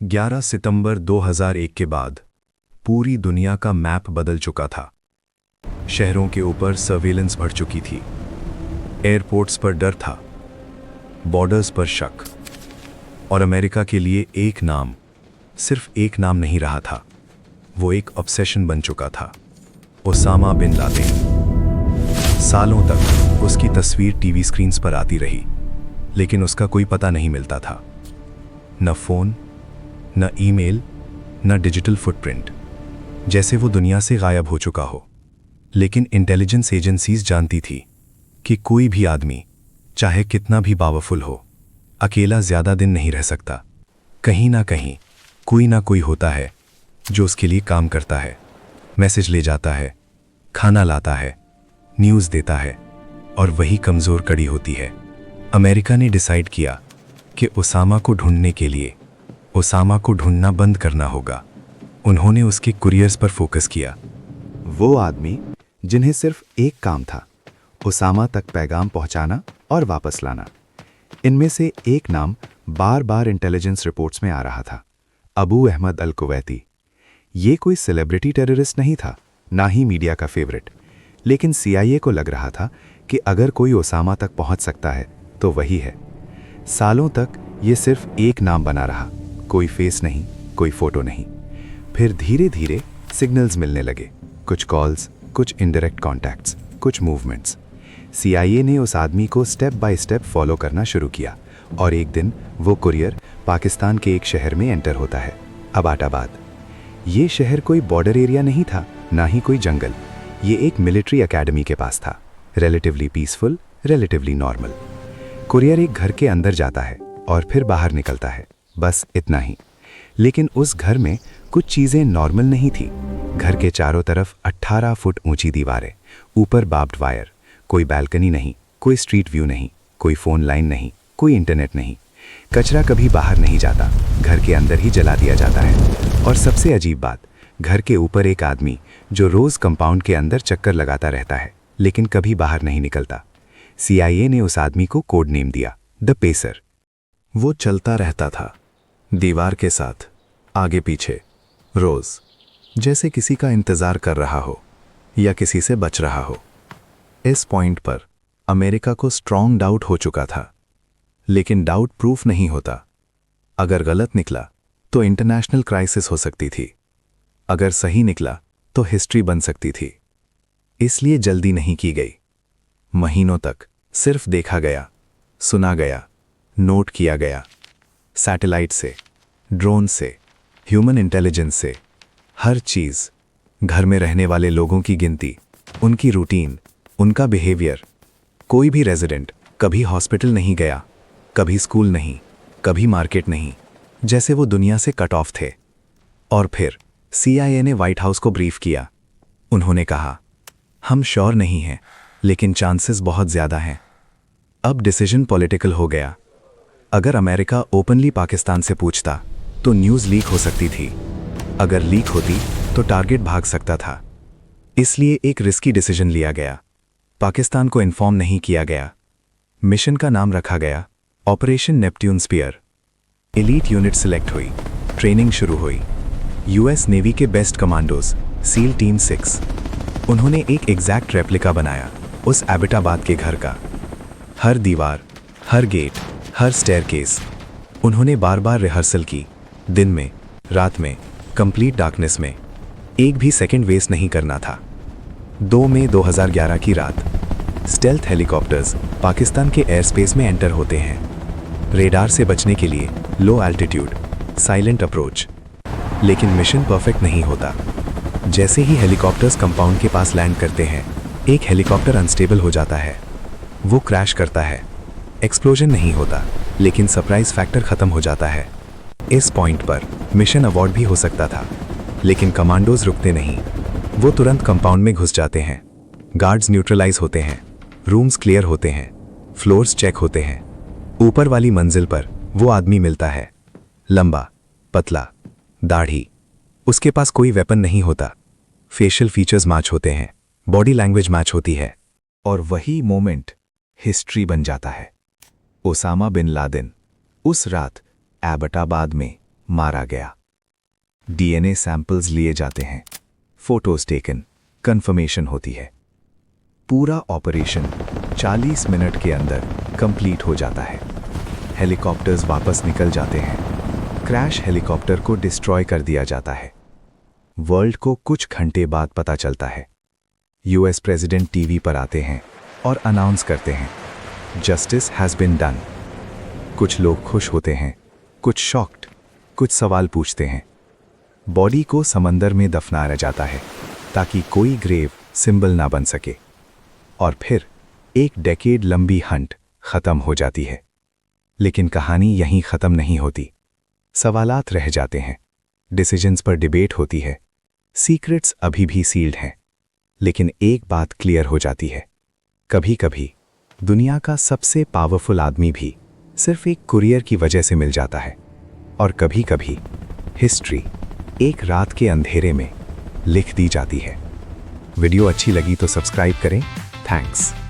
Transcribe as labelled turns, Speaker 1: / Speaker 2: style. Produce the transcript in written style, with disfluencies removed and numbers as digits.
Speaker 1: 11 सितंबर 2001 के बाद पूरी दुनिया का मैप बदल चुका था। शहरों के ऊपर सर्वेलेंस बढ़ चुकी थी, एयरपोर्ट्स पर डर था, बॉर्डर्स पर शक, और अमेरिका के लिए एक नाम, सिर्फ एक नाम नहीं रहा था, वो एक ऑब्सेशन बन चुका था, ओसामा बिन लादेन। सालों तक उसकी तस्वीर टीवी स्क्रीन्स पर आती रही, लेकिन उसका कोई पता नहीं मिलता था। न फोन, न ईमेल, न डिजिटल फुटप्रिंट, जैसे वो दुनिया से गायब हो चुका हो। लेकिन इंटेलिजेंस एजेंसीज जानती थी कि कोई भी आदमी, चाहे कितना भी पावरफुल हो, अकेला ज्यादा दिन नहीं रह सकता। कहीं ना कहीं कोई ना कोई होता है जो उसके लिए काम करता है, मैसेज ले जाता है, खाना लाता है, न्यूज़ देता है, और वही कमज़ोर कड़ी होती है। अमेरिका ने डिसाइड किया कि ओसामा को ढूंढने के लिए ओसामा को ढूंढना बंद करना होगा। उन्होंने उसके कुरियर्स पर फोकस किया।
Speaker 2: वो आदमी जिन्हें सिर्फ एक काम था, ओसामा तक पैगाम पहुंचाना और वापस लाना। इनमें से एक नाम बार बार इंटेलिजेंस रिपोर्ट्स में आ रहा था, अबू अहमद अल कुवैती। ये कोई सेलिब्रिटी टेररिस्ट नहीं था, ना ही मीडिया का फेवरेट, लेकिन CIA को लग रहा था कि अगर कोई ओसामा तक पहुंच सकता है तो वही है। सालों तक ये सिर्फ एक नाम बना रहा, कोई फेस नहीं, कोई फोटो नहीं। फिर धीरे धीरे सिग्नल्स मिलने लगे, कुछ कॉल्स, कुछ इनडायरेक्ट कॉन्टैक्ट्स, कुछ मूवमेंट्स। CIA ने उस आदमी को स्टेप बाय स्टेप फॉलो करना शुरू किया, और एक दिन वो कुरियर पाकिस्तान के एक शहर में एंटर होता है, अबाटाबाद। ये शहर कोई बॉर्डर एरिया नहीं था, ना ही कोई जंगल। ये एक मिलिट्री एकेडमी के पास था, relatively peaceful, relatively normal. Courier एक घर के अंदर जाता है और फिर बाहर निकलता है, बस इतना ही। लेकिन उस घर में कुछ चीज़ें नॉर्मल नहीं थी। घर के चारों तरफ 18 फुट ऊंची दीवारें, ऊपर बार्ब्ड वायर, कोई बालकनी नहीं, कोई स्ट्रीट व्यू नहीं, कोई फ़ोन लाइन नहीं, कोई इंटरनेट नहीं। कचरा कभी बाहर नहीं जाता, घर के अंदर ही जला दिया जाता है। और सबसे अजीब बात, घर के ऊपर एक आदमी जो रोज़ कंपाउंड के अंदर चक्कर लगाता रहता है, लेकिन कभी बाहर नहीं निकलता। CIA ने उस आदमी को कोड नेम दिया, द पेसर।
Speaker 1: वो चलता रहता था, दीवार के साथ, आगे पीछे, रोज, जैसे किसी का इंतजार कर रहा हो या किसी से बच रहा हो। इस पॉइंट पर अमेरिका को स्ट्रॉन्ग डाउट हो चुका था, लेकिन डाउट प्रूफ नहीं होता। अगर गलत निकला तो इंटरनेशनल क्राइसिस हो सकती थी, अगर सही निकला तो हिस्ट्री बन सकती थी। इसलिए जल्दी नहीं की गई। महीनों तक सिर्फ देखा गया, सुना गया, नोट किया गया, सैटेलाइट से, ड्रोन से, ह्यूमन इंटेलिजेंस से, हर चीज़। घर में रहने वाले लोगों की गिनती, उनकी रूटीन, उनका बिहेवियर। कोई भी रेजिडेंट कभी हॉस्पिटल नहीं गया, कभी स्कूल नहीं, कभी मार्केट नहीं, जैसे वो दुनिया से कट ऑफ थे। और फिर CIA ने व्हाइट हाउस को ब्रीफ किया। उन्होंने कहा, हम श्योर नहीं हैं, लेकिन चांसेस बहुत ज़्यादा हैं। अब डिसीजन पॉलिटिकल हो गया। अगर अमेरिका ओपनली पाकिस्तान से पूछता तो न्यूज़ लीक हो सकती थी, अगर लीक होती तो टारगेट भाग सकता था। इसलिए एक रिस्की डिसीजन लिया गया। पाकिस्तान को इन्फॉर्म नहीं किया गया। मिशन का नाम रखा गया operation Neptune spear. Elite unit select हुई, ट्रेनिंग शुरू हुई। US नेवी के बेस्ट कमांडोज, सील टीम 6, उन्होंने एक एग्जैक्ट रेप्लिका बनाया उस एबटाबाद के घर का। हर दीवार, हर गेट, हर स्टेयरकेस उन्होंने बार बार रिहर्सल की, दिन में, रात में, कंप्लीट डार्कनेस में। एक भी सेकंड वेस्ट नहीं करना था। 2 मई 2011 की रात स्टेल्थ हेलीकॉप्टर्स पाकिस्तान के एयर स्पेस में एंटर होते हैं, रेडार से बचने के लिए लो एल्टीट्यूड, साइलेंट अप्रोच। लेकिन मिशन परफेक्ट नहीं होता। जैसे ही हेलीकॉप्टर्स कंपाउंड के पास लैंड करते हैं, एक हेलीकॉप्टर अनस्टेबल हो जाता है। वो क्रैश करता है। एक्सप्लोजन नहीं होता, लेकिन सरप्राइज फैक्टर खत्म हो जाता है। इस पॉइंट पर मिशन अवॉर्ड भी हो सकता था, लेकिन कमांडोज रुकते नहीं। वो तुरंत कंपाउंड में घुस जाते हैं। गार्ड्स न्यूट्रलाइज होते हैं, रूम्स क्लियर होते हैं, फ्लोर्स चेक होते हैं। ऊपर वाली मंजिल पर वो आदमी मिलता है, लंबा, पतला, दाढ़ी। उसके पास कोई वेपन नहीं होता। फेशियल फीचर्स मैच होते हैं, बॉडी लैंग्वेज मैच होती है, और वही मोमेंट हिस्ट्री बन जाता है। ओसामा बिन लादेन उस रात एबटाबाद में मारा गया। डीएनए सैंपल्स लिए जाते हैं, फोटोज टेकन, कंफर्मेशन होती है। पूरा ऑपरेशन 40 मिनट के अंदर कंप्लीट हो जाता है। हेलीकॉप्टर्स वापस निकल जाते हैं। क्रैश हेलीकॉप्टर को डिस्ट्रॉय कर दिया जाता है। वर्ल्ड को कुछ घंटे बाद पता चलता है। यूएस प्रेसिडेंट टीवी पर आते हैं और अनाउंस करते हैं, जस्टिस हैज़ बिन डन। कुछ लोग खुश होते हैं, कुछ शॉक्ड, कुछ सवाल पूछते हैं। बॉडी को समंदर में दफनाया जाता है ताकि कोई ग्रेव सिंबल ना बन सके। और फिर एक डेकेड लंबी हंट खत्म हो जाती है। लेकिन कहानी यहीं खत्म नहीं होती। सवालात रह जाते हैं, डिसीजंस पर डिबेट होती है, सीक्रेट्स अभी भी सील्ड हैं। लेकिन एक बात क्लियर हो जाती है, कभी कभी दुनिया का सबसे पावरफुल आदमी भी सिर्फ एक कुरियर की वजह से मिल जाता है। और कभी कभी हिस्ट्री एक रात के अंधेरे में लिख दी जाती है। वीडियो अच्छी लगी तो सब्सक्राइब करें। थैंक्स।